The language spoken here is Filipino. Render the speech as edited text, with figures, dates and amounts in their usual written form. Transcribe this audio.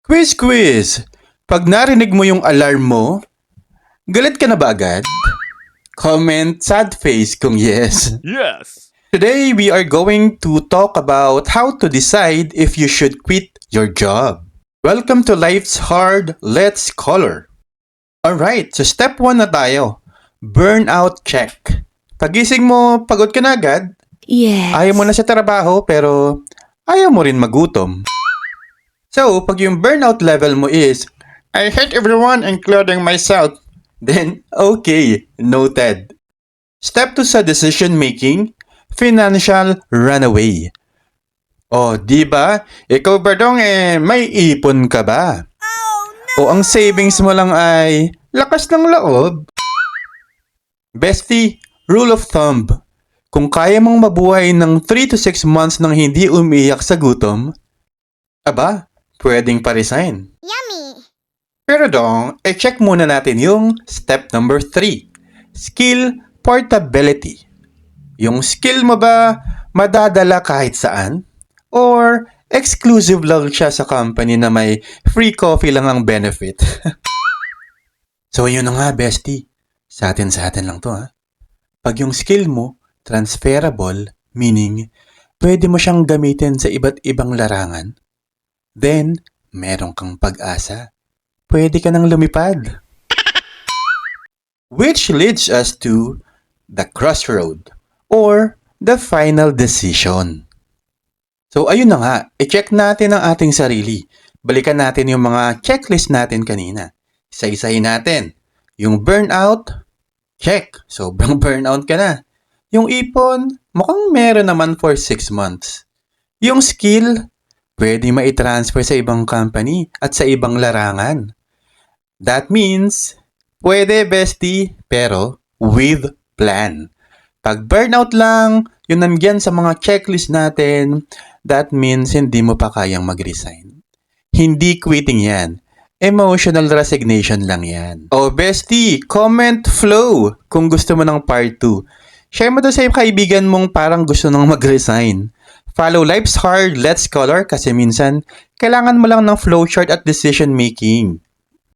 Quiz quiz! Pag narinig mo yung alarm mo, galit ka na ba agad? Comment sad face kung yes. Yes. Today we are going to talk about how to decide if you should quit your job. Welcome to Life's Hard Let's Color. Alright, so step 1 na tayo. Burnout check. Pagising mo, pagod ka na agad? Yes. Ayaw mo na sa trabaho pero ayaw mo rin magutom. So, pag yung burnout level mo is, I hate everyone including myself, then okay, noted. Step 2 sa decision making, financial runaway. O, di ba? Ikaw ba dong may ipon ka ba? O ang savings mo lang ay lakas ng loob? Bestie, rule of thumb. Kung kaya mong mabuhay ng 3 to 6 months nang hindi umiiyak sa gutom, aba, pwedeng pa-resign. Yummy. Pero dong, i-check muna natin yung step number 3. Skill portability. Yung skill mo ba madadala kahit saan? Or exclusive lang siya sa company na may free coffee lang ang benefit? So yun na nga, bestie. Sa atin lang to ha. Pag yung skill mo transferable, meaning pwede mo siyang gamitin sa iba't ibang larangan, then meron kang pag-asa. Pwede ka nang lumipad. Which leads us to the crossroad or the final decision. So ayun na nga, i-check natin ang ating sarili. Balikan natin yung mga checklist natin kanina. Isa-isahin natin. Yung burnout, check. Sobrang burnout ka na. Yung ipon, mukhang meron naman for 6 months. Yung skill, pwede mai-transfer sa ibang company at sa ibang larangan. That means, pwede bestie, pero with plan. Pag burnout lang, yun nandyan sa mga checklist natin, that means hindi mo pa kayang mag-resign. Hindi quitting yan. Emotional resignation lang yan. O bestie, comment flow kung gusto mo ng part 2. Share mo to sa kaibigan mong parang gusto nang mag-resign. Follow Life's Hard Let's Color kasi minsan kailangan mo lang ng flowchart at decision making.